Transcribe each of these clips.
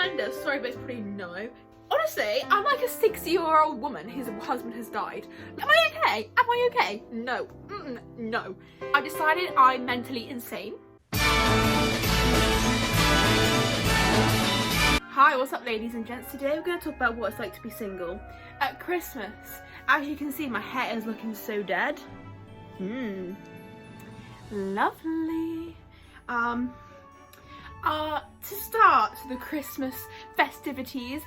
Mendes, sorry but it's pretty no. Honestly, I'm like a 60-year-old woman whose husband has died. Am I okay? Am I okay? No. No. I decided I'm mentally insane. Hi, what's up ladies and gents? Today we're going to talk about what it's like to be single. At Christmas, as you can see, my hair is looking so dead. Lovely. To start the Christmas festivities,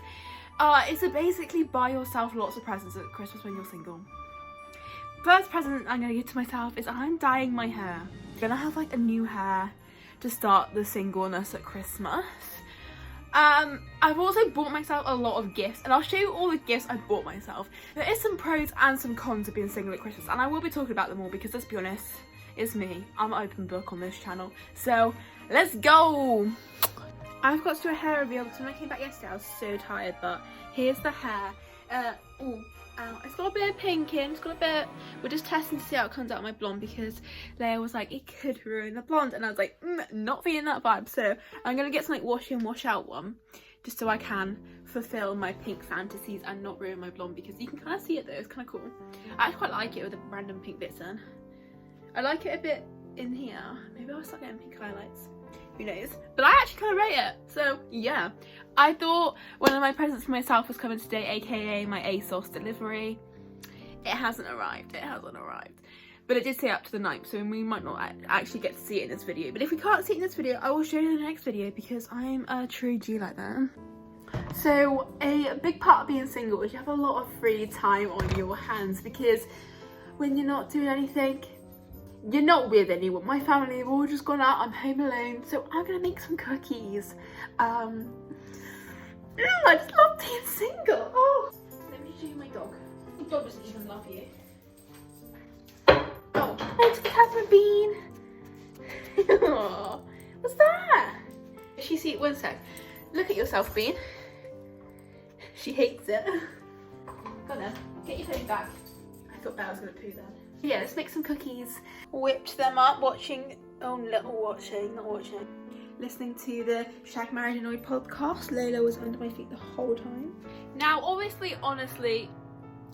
is to basically buy yourself lots of presents at Christmas when you're single. First present I'm going to give to myself is I'm dyeing my hair. I'm going to have like a new hair to start the singleness at Christmas. I've also bought myself a lot of gifts, and I'll show you all the gifts I bought myself. There is some pros and some cons of being single at Christmas, and I will be talking about them all because let's be honest, it's me. I'm an open book on this channel. So let's go! I've got to do a hair reveal because when I came back yesterday I was so tired, but here's the hair. It's got a bit of pink in, it's got a bit, we're just testing to see how it comes out of my blonde because Leia was like, it could ruin the blonde, and I was like, not feeling that vibe, so I'm going to get some like wash in, wash out one, just so I can fulfill my pink fantasies and not ruin my blonde, because you can kind of see it though, it's kind of cool. I actually quite like it with the random pink bits in. I like it a bit in here, maybe I'll start getting pink highlights. Who knows? But I actually kind of rate it. So yeah, I thought one of my presents for myself was coming today, aka my ASOS delivery. It hasn't arrived. It hasn't arrived. But it did say up to the 9th, so we might not actually get to see it in this video. But if we can't see it in this video, I will show you in the next video because I'm a true G like that. So a big part of being single is you have a lot of free time on your hands, because when you're not doing anything, you're not with anyone. My family have all just gone out, I'm home alone, so I'm gonna make some cookies. I just love being single. Oh, let me show you my dog. My dog doesn't even love you. Oh, thanks for Catherine Bean. Oh, what's that? She see, one sec. Look at yourself, Bean. She hates it. Go on then, get your phone back. I thought Belle was gonna poo then. Yeah, let's make some cookies. Whipped them up, watching, listening to the Shag Married Annoyed podcast. Layla was under my feet the whole time. Now, obviously, honestly,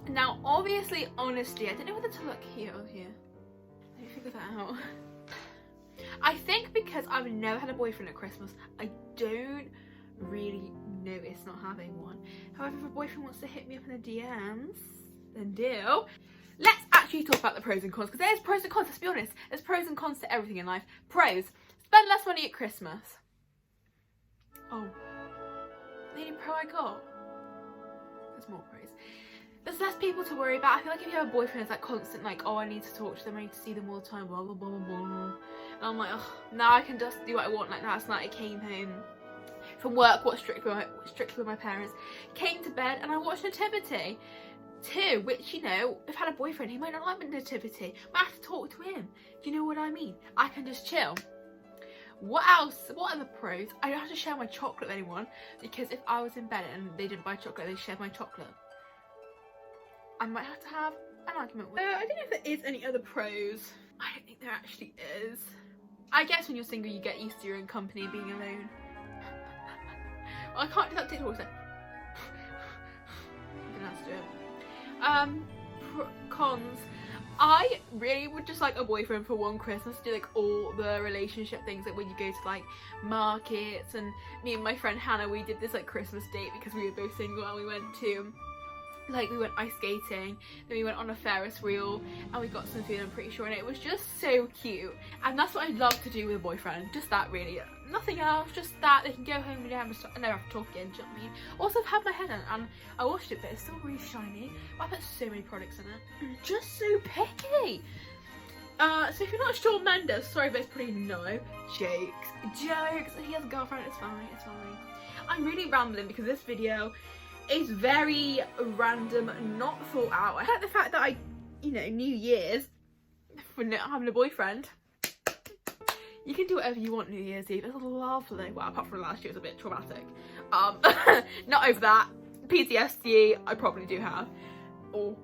I don't know whether to look here or here. Let me figure that out. I think because I've never had a boyfriend at Christmas, I don't really notice not having one. However, if a boyfriend wants to hit me up in the DMs, then do. Let's actually talk about the pros and cons, because there's pros and cons, let's be honest. There's pros and cons to everything in life. Pros: spend less money at Christmas. Oh, the only pro I got? There's more pros. There's less people to worry about. I feel like if you have a boyfriend, it's like constant, like, oh, I need to talk to them, I need to see them all the time, blah, blah, blah, blah, blah. And I'm like, oh, now I can just do what I want. Like last night I came home from work, watched strictly with my parents, came to bed and I watched Nativity 2, which, you know, if I had a boyfriend, he might not like Nativity. I have to talk to him. Do you know what I mean? I can just chill. What else? What are the pros? I don't have to share my chocolate with anyone, because if I was in bed and they didn't buy chocolate, they shared my chocolate, I might have to have an argument with I don't know if there is any other pros. I don't think there actually is. I guess when you're single, you get used to your own company, being alone. Well, I can't do that TikTok, so I'm gonna have to do it. Cons. I really would just like a boyfriend for one Christmas to do like all the relationship things, like when you go to like markets, and me and my friend Hannah, we did this like Christmas date because we were both single, and we went ice skating, then we went on a Ferris wheel, and we got some food, I'm pretty sure, and it was just so cute. And that's what I'd love to do with a boyfriend, just that really, nothing else, just that. They can go home and never have to talk again, do you know what I mean? Also, I've had my hair done and I washed it, but it's still really shiny. I put so many products in it. Just so picky. So if you're not Shawn Mendes, sorry but it's pretty no. Jokes. He has a girlfriend, it's fine, it's fine. I'm really rambling because this video is very random, not thought out. I like the fact that New Year's, for not having a boyfriend, you can do whatever you want New Year's Eve. It's lovely. Well, apart from last year, it was a bit traumatic. Not over that. PTSD, I probably do have. Or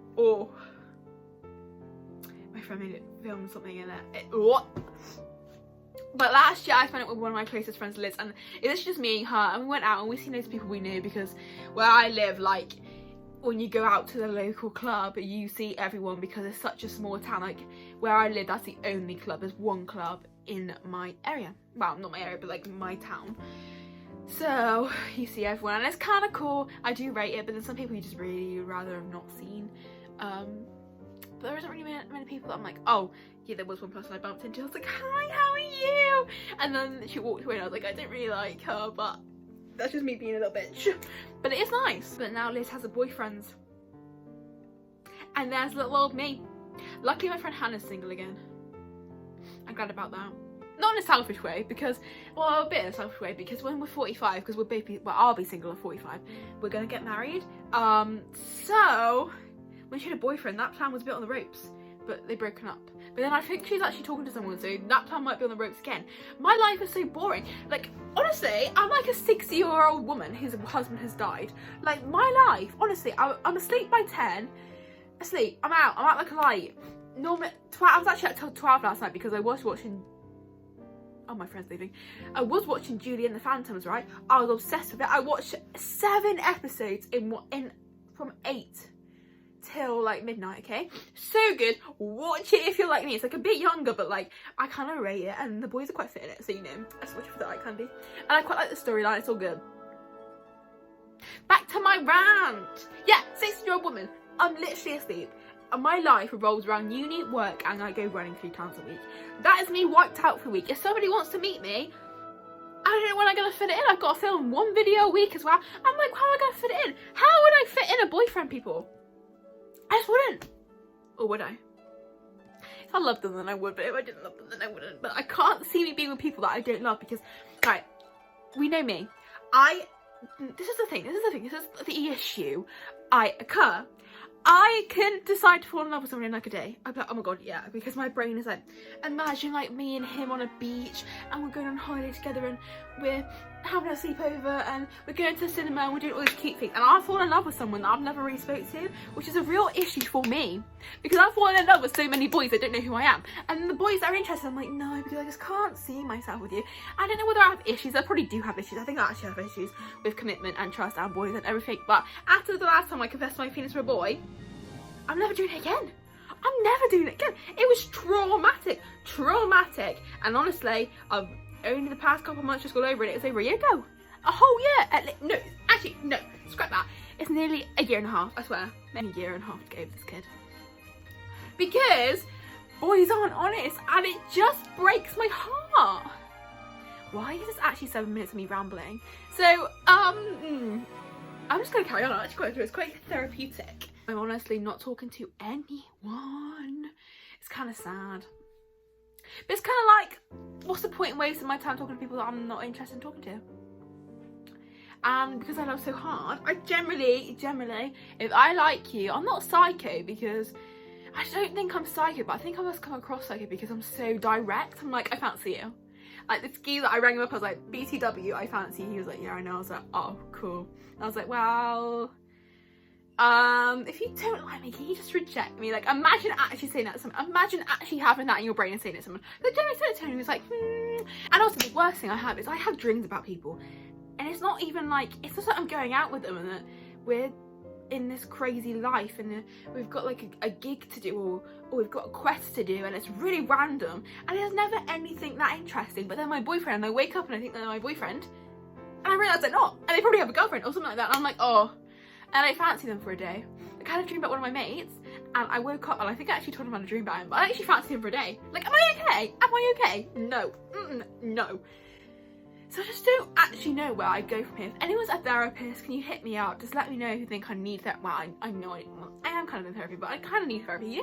my friend made it film something in it. What? But last year I spent it with one of my closest friends, Liz, and it's just me and her, and we went out and we seen those people we knew, because where I live, like, when you go out to the local club, you see everyone because it's such a small town. Like, where I live, that's the only club. There's one club in my area. Well, not my area, but like my town. So you see everyone, and it's kind of cool. I do rate it, but there's some people you just really rather have not seen. But there isn't really many people that I'm like, oh yeah, there was one person I bumped into. I was like, hi, how are you? And then she walked away and I was like, I don't really like her, but that's just me being a little bitch. But it is nice. But now Liz has a boyfriend. And there's little old me. Luckily my friend Hannah's single again. I'm glad about that. Not in a selfish way, because, well, a bit in a selfish way, because when we're 45, because we're both, well, I'll be single at 45, we're gonna get married. So when she had a boyfriend, that plan was a bit on the ropes, but they've broken up. But then I think she's actually talking to someone, so that plan might be on the ropes again. My life is so boring. Like, honestly, I'm like a 60-year-old woman whose husband has died. Like, my life, honestly, I'm asleep by 10, asleep, I'm out like a light. Normally, I was actually up till 12 last night because I was watching, oh, my friend's leaving. I was watching Julie and the Phantoms, right? I was obsessed with it. I watched 7 episodes from 8 till like midnight, okay? So good. Watch it if you're like me. It's like a bit younger, but like I kind of rate it, and the boys are quite fit in it, so you know, I just watch it for the eye candy. And I quite like the storyline. It's all good. Back to my rant. Yeah, 60-year-old woman. I'm literally asleep. And my life revolves around uni, work, and I go running 3 times a week. That is me wiped out for a week. If somebody wants to meet me, I don't know when I'm going to fit it in. I've got to film 1 video a week as well. I'm like, how am I going to fit it in? How would I fit in a boyfriend, people? I just wouldn't. Or would I? If I loved them, then I would. But if I didn't love them, then I wouldn't. But I can't see me being with people that I don't love, because, right, we know me. This is the thing. This is the issue I occur. I can decide to fall in love with someone in like a day. I'd be like, oh my god, yeah, because my brain is like, imagine like me and him on a beach, and we're going on holiday together, and we're having a sleepover, and we're going to the cinema, and we're doing all these cute things, and I fall in love with someone that I've never really spoke to, which is a real issue for me, because I've fallen in love with so many boys that don't know who I am, and the boys that are interested, I'm like, no, because I just can't see myself with you. I don't know whether I have issues. I probably do have issues. I think I actually have issues with commitment and trust and boys and everything, but after the last time I confessed my feelings for a boy, I'm never doing it again. I'm never doing it again. It was traumatic, and honestly, I've only the past couple of months just got over it. It was over a year ago. A whole year. No, actually, no, scrap that. It's nearly a year and a half, I swear. Maybe a year and a half to go with this kid. Because boys aren't honest, and it just breaks my heart. Why is this actually 7 minutes of me rambling? So, I'm just gonna carry on. I'm actually quite through. It's quite therapeutic. I'm honestly not talking to anyone. It's kind of sad. But it's kind of like, what's the point in wasting my time talking to people that I'm not interested in talking to? And because I love so hard, I generally, if I like you, I'm not psycho, because I don't think I'm psycho, but I think I must come across psycho because I'm so direct. I'm like, I fancy you. Like this guy that I rang him up, I was like, BTW, I fancy you. He was like, yeah, I know. I was like, oh, cool. And I was like, well, if you don't like me, can you just reject me? Like, imagine actually saying that to someone. Imagine actually having that in your brain and saying it to someone. Like, Jeremy said it to him, he was like, And also the worst thing I have is I have dreams about people, and it's not even like, it's just that I'm going out with them and that we're in this crazy life, and we've got like a gig to do, or we've got a quest to do, and it's really random, and there's never anything that interesting. But then my boyfriend, and I wake up and I think they're my boyfriend, and I realise they're not, and they probably have a girlfriend or something like that, and I'm like, oh. And I fancy them for a day. I had a dream about one of my mates, and I woke up, and I think I actually told him I had a dream about him, but I actually fancied him for a day. Like, am I okay? Am I okay? No. No. So I just don't actually know where I go from here. If anyone's a therapist, can you hit me out? Just let me know if you think I need therapy. Well, I know I am kind of in therapy, but I kind of need therapy,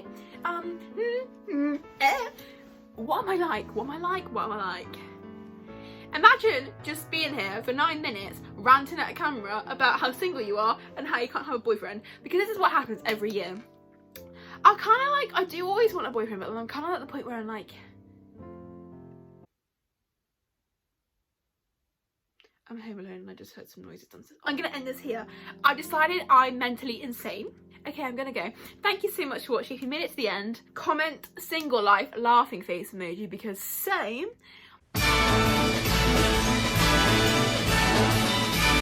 What am I like? What am I like? What am I like? Imagine just being here for 9 minutes ranting at a camera about how single you are and how you can't have a boyfriend, because this is what happens every year. I kind of like, I do always want a boyfriend, but I'm kind of at the point where I'm like, I'm home alone and I just heard some noises downstairs. I'm gonna end this here. I've decided I'm mentally insane. Okay, I'm gonna go. Thank you so much for watching. If you made it to the end, comment single life laughing face emoji, because same. Bye.